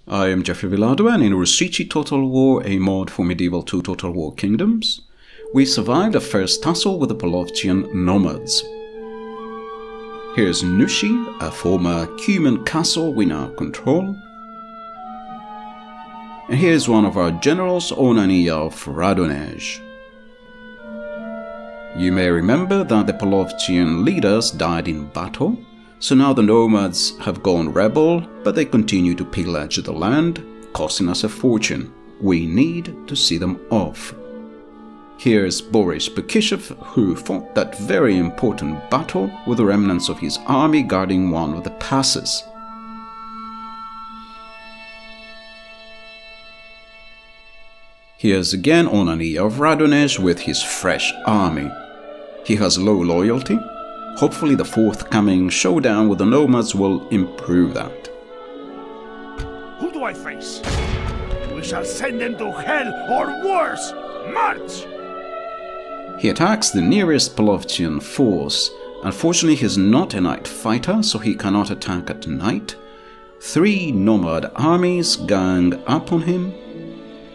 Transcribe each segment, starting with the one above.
I am Jeffrey Villado, and in Rusichi Total War, a mod for Medieval 2 Total War Kingdoms, we survived the first tussle with the Polovtsian nomads. Here's Nushi, a former Kievan castle we now control. And here's one of our generals, Onani of Radonej. You may remember that the Polovtsian leaders died in battle, so now the nomads have gone rebel, but they continue to pillage the land, costing us a fortune. We need to see them off. Here's Boris Bekishev, who fought that very important battle with the remnants of his army guarding one of the passes. Here's again Onani of Radonej with his fresh army. He has low loyalty. Hopefully the forthcoming showdown with the nomads will improve that. Who do I face? We shall send them to hell or worse! March! He attacks the nearest Polovtsian force. Unfortunately, he's not a night fighter, so he cannot attack at night. 3 nomad armies gang up on him.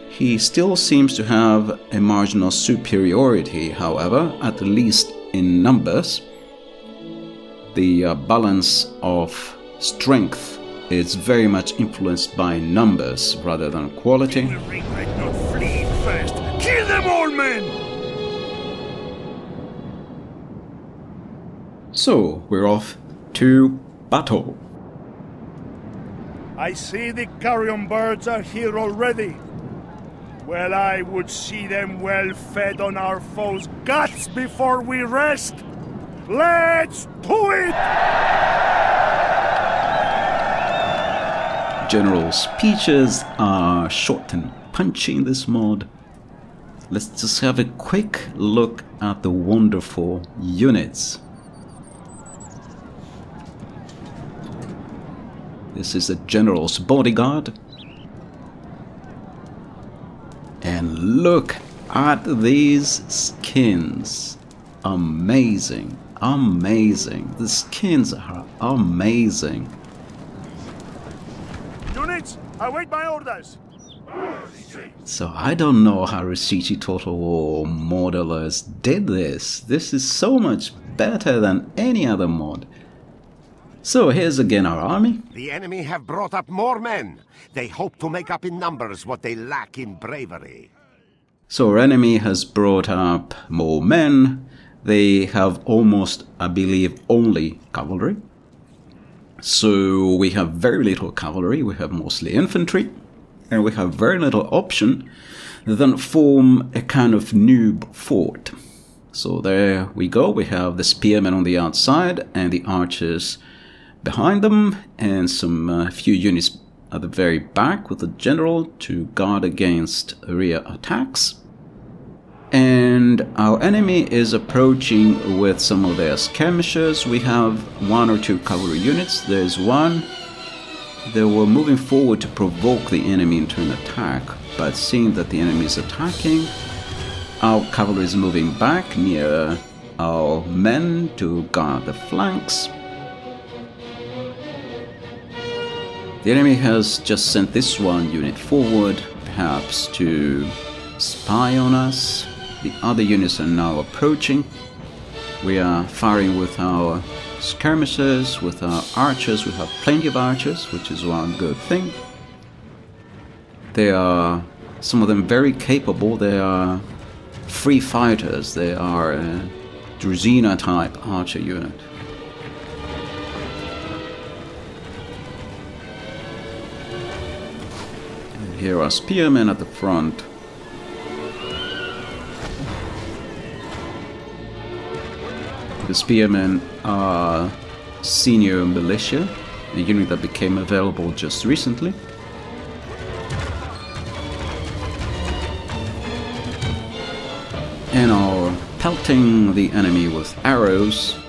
He still seems to have a marginal superiority, however, at least in numbers. The balance of strength is very much influenced by numbers rather than quality. You will regret not fleeing first. Kill them all, men! So, we're off to battle. I see the carrion birds are here already. Well, I would see them well fed on our foes' guts before we rest. Let's do it! General speeches are short and punchy in this mod. Let's just have a quick look at the wonderful units. This is the general's bodyguard. And look at these skins. Amazing. Amazing. The skins are amazing. Units, await my orders. So I don't know how Rusichi Total War modelers did this. This is so much better than any other mod. So here's again our army. The enemy have brought up more men. They hope to make up in numbers what they lack in bravery. So our enemy has brought up more men. They have almost, I believe, only cavalry. So we have very little cavalry. We have mostly infantry. And we have very little option than form a kind of noob fort. So there we go. We have the spearmen on the outside and the archers behind them, and some few units at the very back with the general to guard against rear attacks. And our enemy is approaching with some of their skirmishers. We have 1 or 2 cavalry units. There's one. They were moving forward to provoke the enemy into an attack, but seeing that the enemy is attacking, our cavalry is moving back near our men to guard the flanks. The enemy has just sent this one unit forward, perhaps to spy on us. The other units are now approaching. We are firing with our skirmishers, with our archers. We have plenty of archers, which is one good thing. They are, some of them, very capable. They are free fighters. They are a Druzina type archer unit. Here are spearmen at the front. The spearmen are senior militia, a unit that became available just recently. And are pelting the enemy with arrows.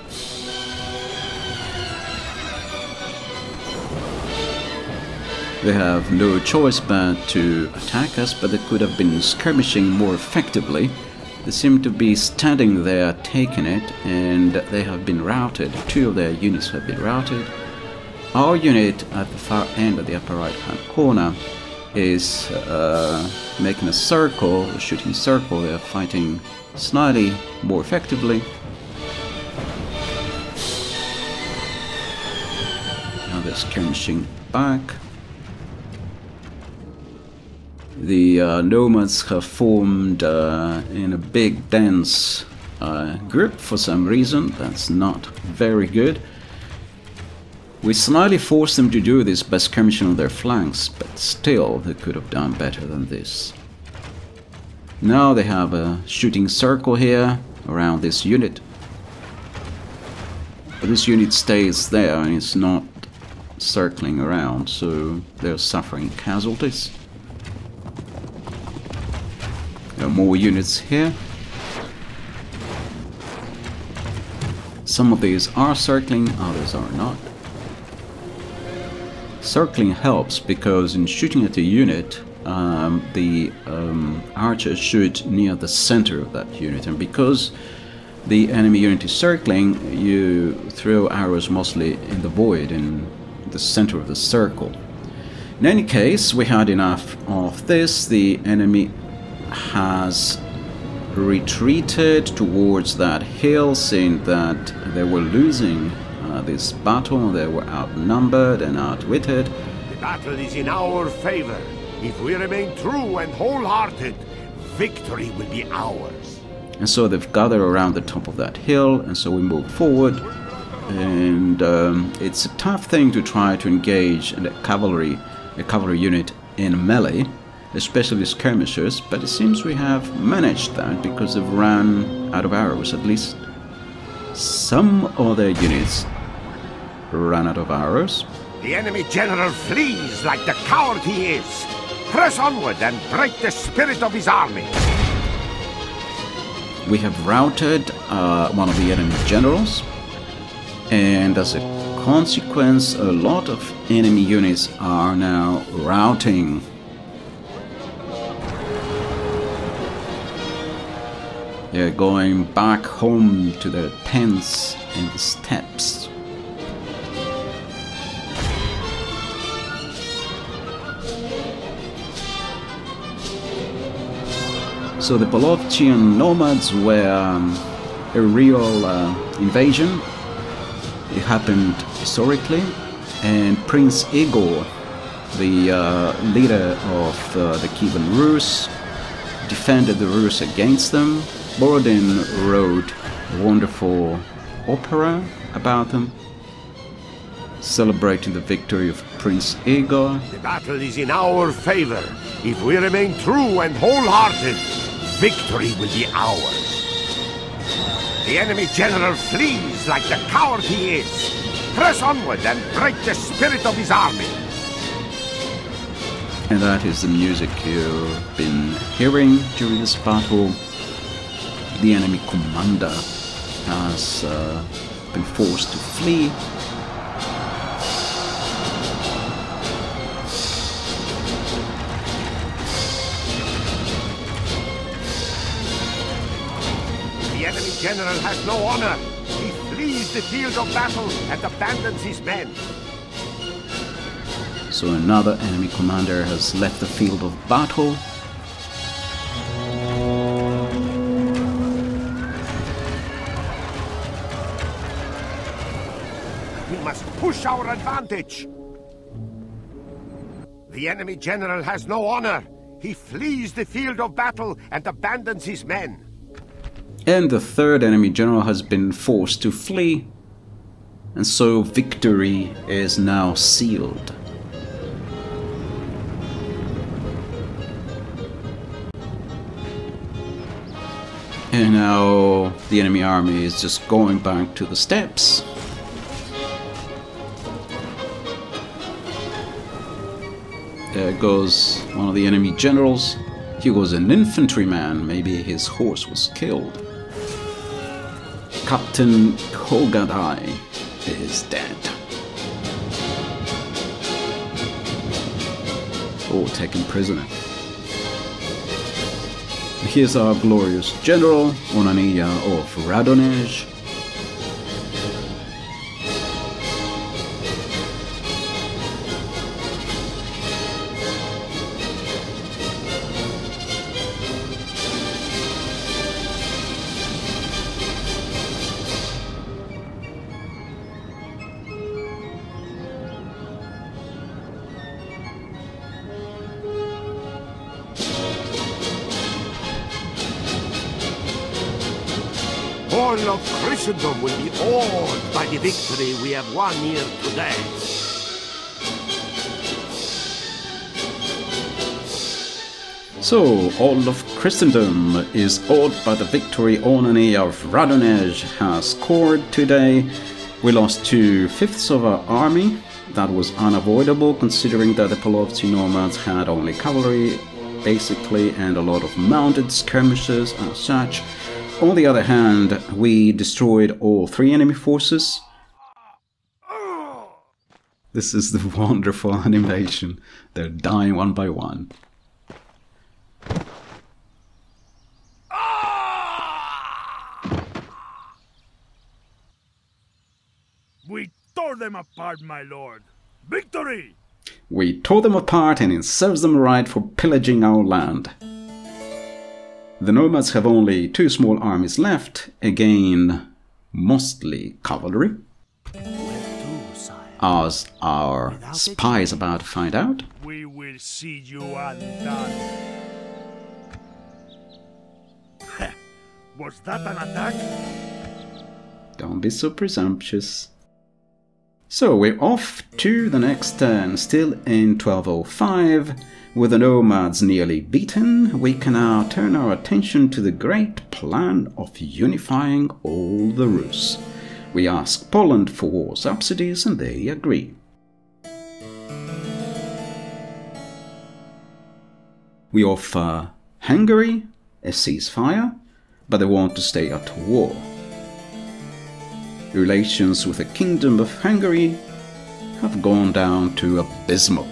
They have no choice but to attack us, but they could have been skirmishing more effectively. They seem to be standing there, taking it, and they have been routed. 2 of their units have been routed. our unit at the far end of the upper right hand corner is making a circle, a shooting circle. They are fighting slightly more effectively. Now they're skirmishing back. The nomads have formed in a big dense group for some reason. That's not very good. We slightly forced them to do this by skirmishing on their flanks, but still they could have done better than this. Now they have a shooting circle here around this unit. But this unit stays there and it's not circling around, so they're suffering casualties. There are more units here. Some of these are circling, others are not. Circling helps because in shooting at a unit, the archers shoot near the center of that unit, and because the enemy unit is circling, you throw arrows mostly in the void, in the center of the circle. In any case, we had enough of this. The enemy has retreated towards that hill, seeing that they were losing this battle. They were outnumbered and outwitted. The battle is in our favor. If we remain true and wholehearted, victory will be ours. And so they've gathered around the top of that hill, and so we move forward. And it's a tough thing to try to engage a cavalry unit in melee, especially skirmishers, but it seems we have managed that because they've run out of arrows. At least some other units ran out of arrows. The enemy general flees like the coward he is. Press onward and break the spirit of his army. We have routed one of the enemy generals, and as a consequence, a lot of enemy units are now routing. They're going back home to their tents in the steppes. So the Polovtsian nomads were a real invasion. It happened historically, and Prince Igor, the leader of the Kievan Rus, defended the Rus against them. Borodin wrote a wonderful opera about them, celebrating the victory of Prince Igor. The battle is in our favor. If we remain true and wholehearted, victory will be ours. The enemy general flees like the coward he is. Press onward and break the spirit of his army. And that is the music you've been hearing during this battle. The enemy commander has been forced to flee. The enemy general has no honor. He flees the field of battle and abandons his men. So another enemy commander has left the field of battle. We must push our advantage. The enemy general has no honor. He flees the field of battle and abandons his men. And the third enemy general has been forced to flee. And so victory is now sealed. And now the enemy army is just going back to the steppes. There goes one of the enemy generals. He was an infantryman, maybe his horse was killed. Captain Kogadai is dead. Or taken prisoner. Here's our glorious general, Onania of Radonej. All of Christendom will be awed by the victory we have won here today. So, all of Christendom is awed by the victory Onani of Radonej has scored today. We lost 2/5 of our army. That was unavoidable considering that the Polovtsian nomads had only cavalry, basically, and a lot of mounted skirmishes and such. On the other hand, we destroyed all 3 enemy forces. This is the wonderful animation. They're dying one by one. We tore them apart, my lord. Victory! We tore them apart and it serves them right for pillaging our land. The nomads have only 2 small armies left, again mostly cavalry. As our spy is about to find out. We will see you undone. Was that an attack? Don't be so presumptuous. So we're off to the next turn, still in 1205. With the nomads nearly beaten, we can now turn our attention to the great plan of unifying all the Rus. We ask Poland for subsidies and they agree. We offer Hungary a ceasefire, but they want to stay at war. Relations with the Kingdom of Hungary have gone down to abysmal.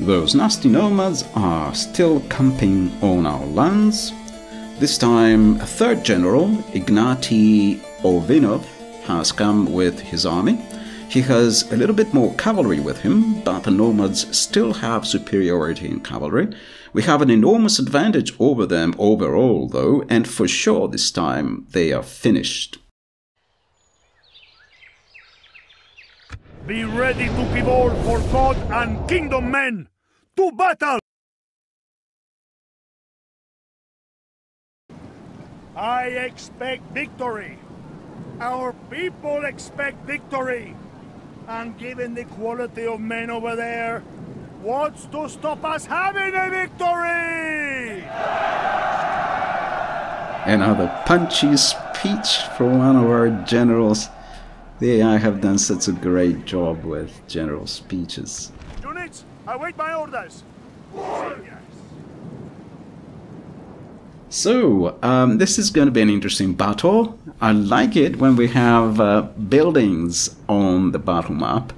Those nasty nomads are still camping on our lands. This time a 3rd general, Ignaty Ovinov, has come with his army. He has a little bit more cavalry with him, but the nomads still have superiority in cavalry. We have an enormous advantage over them overall, though, and for sure this time they are finished. Be ready to give all for God and kingdom, men! To battle! I expect victory. Our people expect victory. And given the quality of men over there, what's to stop us having a victory? Another punchy speech from one of our generals. They have done such a great job with general speeches. Units, await my orders. So, this is going to be an interesting battle. I like it when we have buildings on the battle map.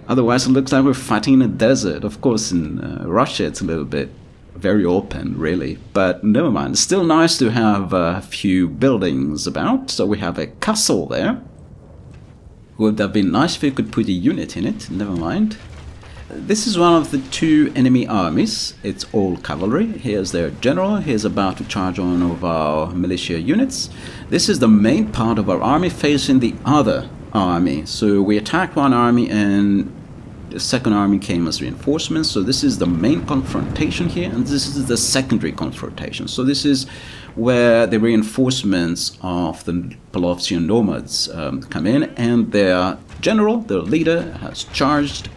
Otherwise it looks like we're fighting in a desert. Of course in Russia it's a little bit very open really, but never mind. It's still nice to have a few buildings about. So we have a castle there. Would have been nice if we could put a unit in it, never mind. This is one of the 2 enemy armies. It's all cavalry. Here's their general. He's about to charge on one of our militia units. This is the main part of our army facing the other army. So we attacked one army and the 2nd army came as reinforcements. So this is the main confrontation here, and this is the secondary confrontation. So this is where the reinforcements of the Polovtsian nomads come in, and their general, their leader, has charged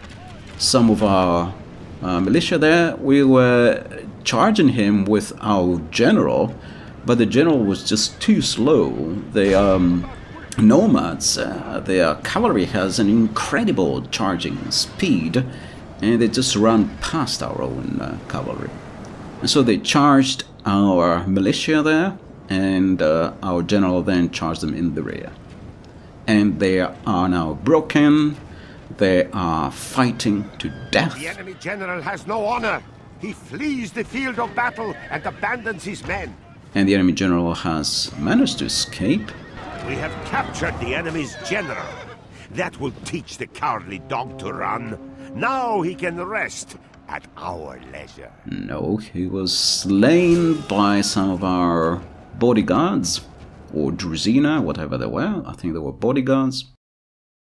some of our militia there. We were charging him with our general, but the general was just too slow. The nomads, their cavalry has an incredible charging speed, and they just run past our own cavalry. And so they charged our militia there, and our general then charged them in the rear. And they are now broken. They are fighting to death. The enemy general has no honor. He flees the field of battle and abandons his men. And the enemy general has managed to escape. We have captured the enemy's general. That will teach the cowardly dog to run. Now he can rest at our leisure. No, he was slain by some of our bodyguards, or druzina, whatever they were. I think they were bodyguards.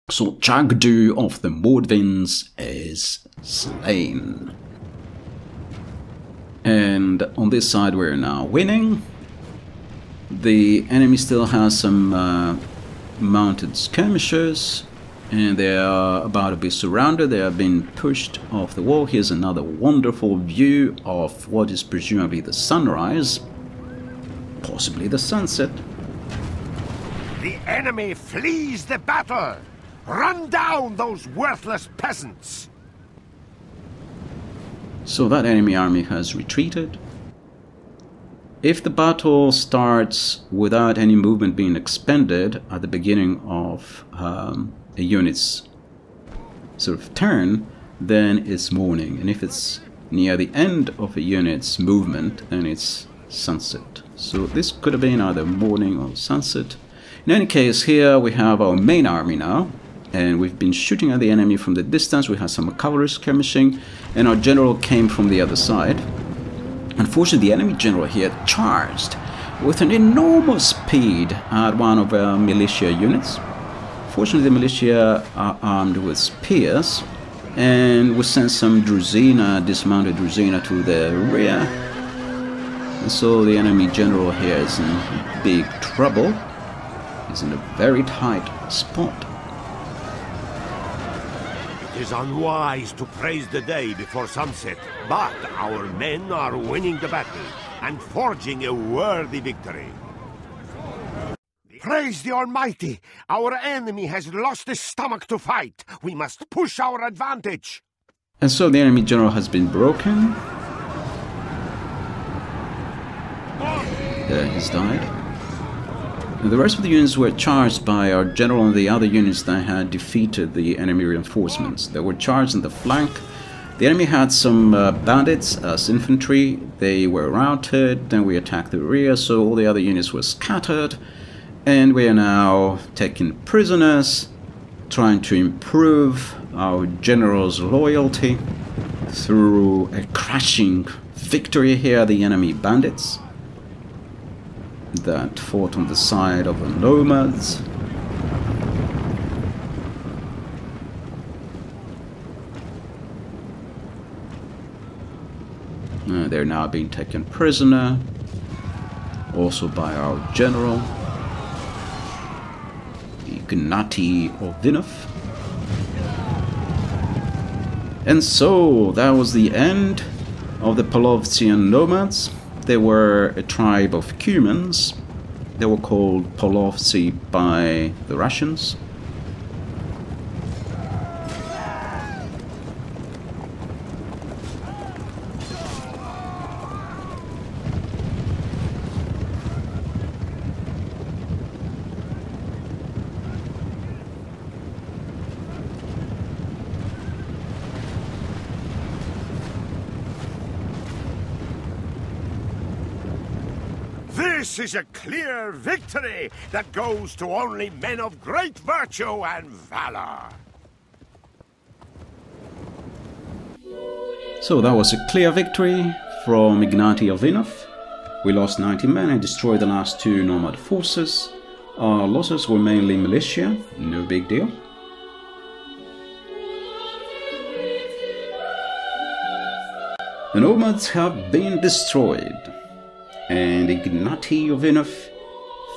So Chagdu of the Mordvins is slain. And on this side we're now winning. The enemy still has some mounted skirmishers, and they are about to be surrounded. They are being pushed off the wall. Here's another wonderful view of what is presumably the sunrise, possibly the sunset. The enemy flees the battle! Run down those worthless peasants! So that enemy army has retreated. If the battle starts without any movement being expended at the beginning of a unit's sort of turn, then it's morning. And if it's near the end of a unit's movement, then it's sunset. So this could have been either morning or sunset. In any case, here we have our main army now, and we've been shooting at the enemy from the distance. We had some cavalry skirmishing, and our general came from the other side. Unfortunately, the enemy general here charged with an enormous speed at one of our militia units. Fortunately, the militia are armed with spears, and we sent some Druzina, dismounted Druzina, to the rear. And so the enemy general here is in big trouble. He's in a very tight spot. It is unwise to praise the day before sunset, but our men are winning the battle and forging a worthy victory. Praise the Almighty! Our enemy has lost his stomach to fight. We must push our advantage. And so the enemy general has been broken. He's died. And the rest of the units were charged by our general and the other units that had defeated the enemy reinforcements. They were charged in the flank. The enemy had some bandits as infantry. They were routed. Then we attacked the rear, so all the other units were scattered. And we are now taking prisoners, trying to improve our general's loyalty through a crashing victory here. The enemy bandits that fought on the side of the nomads. They're now being taken prisoner, also by our general, Ignati Ovinov. And so that was the end of the Polovtsian nomads. They were a tribe of Cumans. They were called Polovtsi by the Russians. This is a clear victory that goes to only men of great virtue and valor. So that was a clear victory from Ignati Ovinov. We lost 90 men and destroyed the last 2 nomad forces. Our losses were mainly militia, no big deal. The nomads have been destroyed, and Ignati Ovinov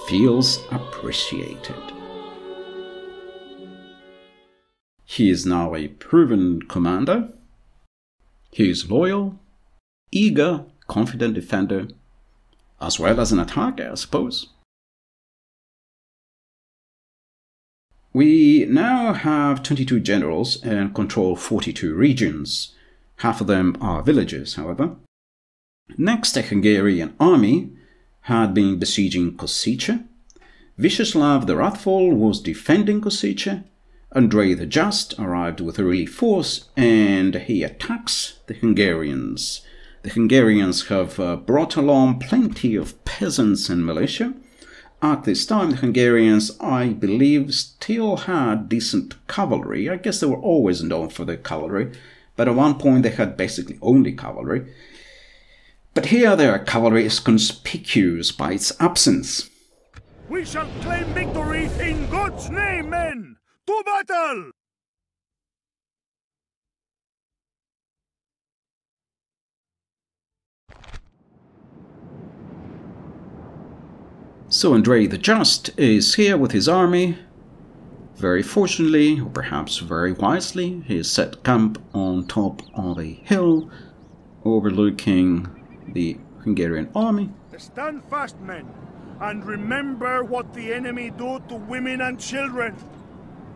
feels appreciated. He is now a proven commander. He is loyal, eager, confident defender, as well as an attacker, I suppose. We now have 22 generals and control 42 regions. Half of them are villages, however. Next, a Hungarian army had been besieging Kosice. Vyacheslav the Wrathful was defending Kosice. Andrei the Just arrived with a relief force, and he attacks the Hungarians. The Hungarians have brought along plenty of peasants and militia. At this time, the Hungarians, I believe, still had decent cavalry. I guess they were always known for their cavalry, but at one point they had basically only cavalry. But here their cavalry is conspicuous by its absence. We shall claim victory in God's name, men! To battle! So Andrei the Just is here with his army. Very fortunately, or perhaps very wisely, he has set camp on top of a hill overlooking the Hungarian army. Stand fast, men, and remember what the enemy do to women and children.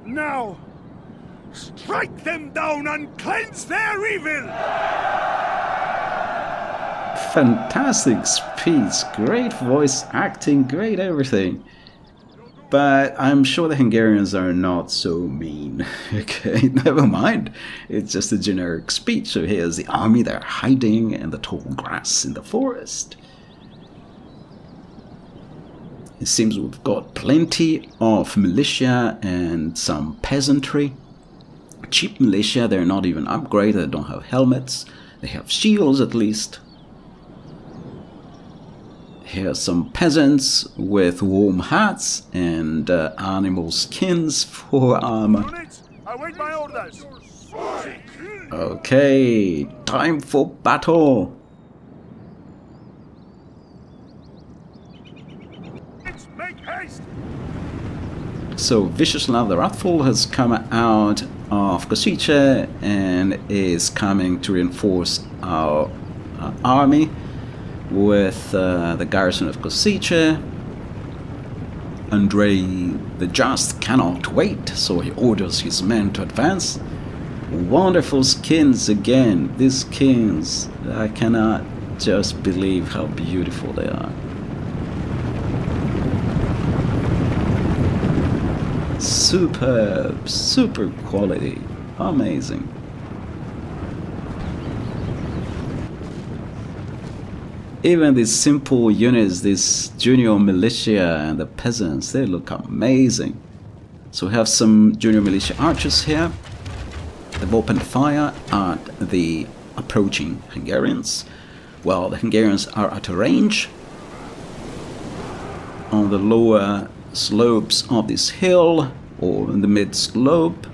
Now, strike them down and cleanse their evil! Fantastic speech, great voice acting, great everything. But I'm sure the Hungarians are not so mean. Okay, never mind. It's just a generic speech. So here's the army, they're hiding in the tall grass in the forest. It seems we've got plenty of militia and some peasantry. Cheap militia, they're not even upgraded, they don't have helmets. They have shields at least. Here's some peasants with warm hats and animal skins for armor. Await my orders. Okay, time for battle. Make haste. So Vyacheslav the Wrathful has come out of Kosice and is coming to reinforce our army with the garrison of Kosice. Andrei the Just cannot wait, so he orders his men to advance. Wonderful skins again. These skins, I cannot just believe how beautiful they are. Superb, super quality, amazing. Even these simple units, these junior militia and the peasants, they look amazing. So we have some junior militia archers here. They've opened fire at the approaching Hungarians. Well, the Hungarians are at a range on the lower slopes of this hill, or in the mid slope,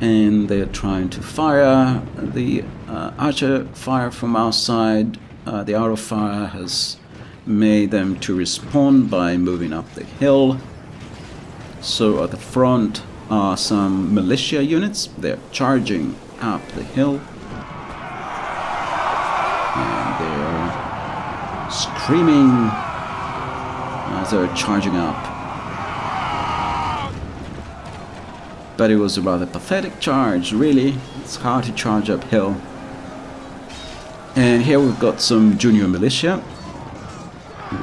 and they're trying to fire. The archer fire from our side. The arrow fire has made them to respond by moving up the hill. So at the front are some militia units. They're charging up the hill. And they're screaming as they're charging up. But it was a rather pathetic charge, really. It's hard to charge uphill. And here we've got some junior militia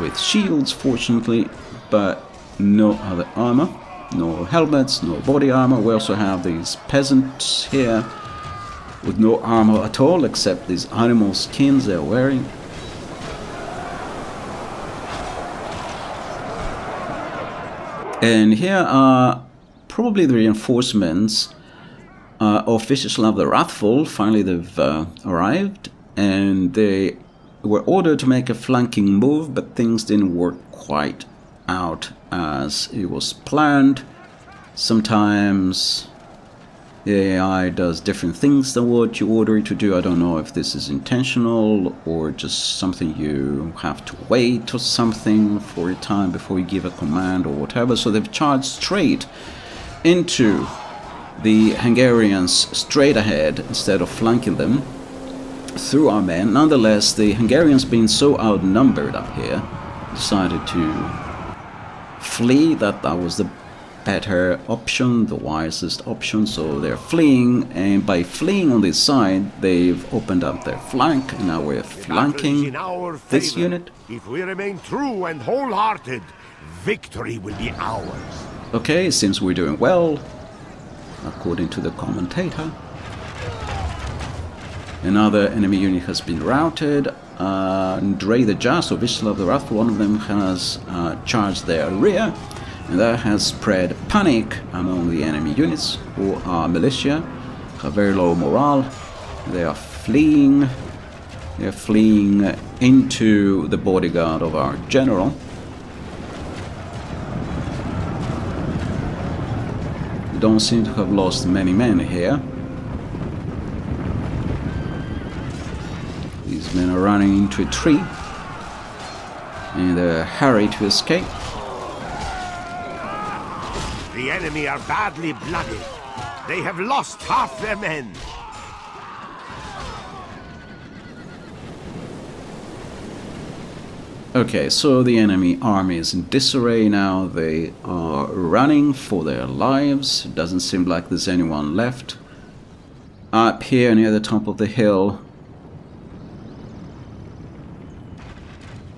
with shields, fortunately, but no other armor, no helmets, no body armor. We also have these peasants here with no armor at all, except these animal skins they're wearing. And here are probably the reinforcements of Vyacheslav the Wrathful. Finally they've arrived. And they were ordered to make a flanking move, but things didn't work quite out as it was planned. Sometimes the AI does different things than what you order it to do. I don't know if this is intentional or just something you have to wait or something for a time before you give a command or whatever. So they've charged straight into the Hungarians straight ahead instead of flanking them through our men. Nonetheless, the Hungarians, being so outnumbered up here, decided to flee. That was the better option, the wisest option. So they're fleeing, and by fleeing on this side, they've opened up their flank, and now we're flanking this unit. If we remain true and wholehearted, victory will be ours. Okay, it seems we're doing well, according to the commentator. Another enemy unit has been routed. Andrei the Just, or Vyacheslav the Wrathful, one of them has charged their rear, and that has spread panic among the enemy units, who are militia, have very low morale. They are fleeing. They're fleeing into the bodyguard of our general. We don't seem to have lost many men here. These men are running into a tree in a hurry to escape. The enemy are badly blooded. They have lost half their men. Okay, so the enemy army is in disarray now. They are running for their lives. It doesn't seem like there's anyone left. Up here near the top of the hill,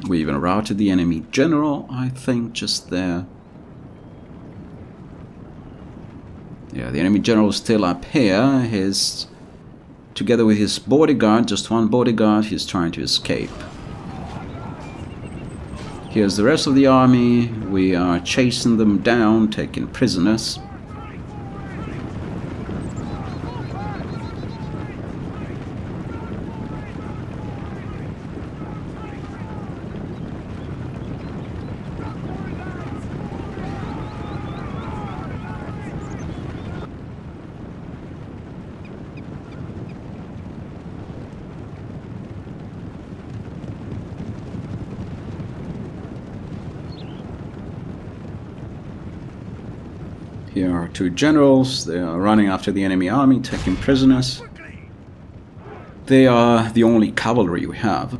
we even routed the enemy general, I think, just there. Yeah, the enemy general is still up here. He's together with his bodyguard, just one bodyguard. He's trying to escape. Here's the rest of the army. We are chasing them down, taking prisoners. Here are two generals. They are running after the enemy army, taking prisoners. They are the only cavalry we have.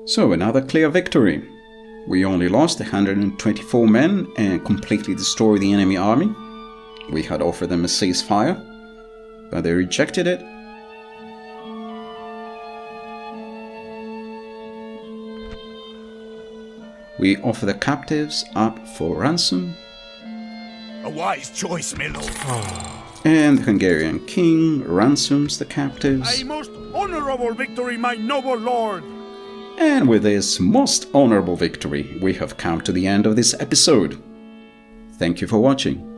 So another clear victory. We only lost 124 men and completely destroyed the enemy army. We had offered them a ceasefire, but they rejected it. We offer the captives up for ransom. A wise choice, my lord. And the Hungarian king ransoms the captives. A most honorable victory, my noble lord. And with this most honorable victory, we have come to the end of this episode. Thank you for watching.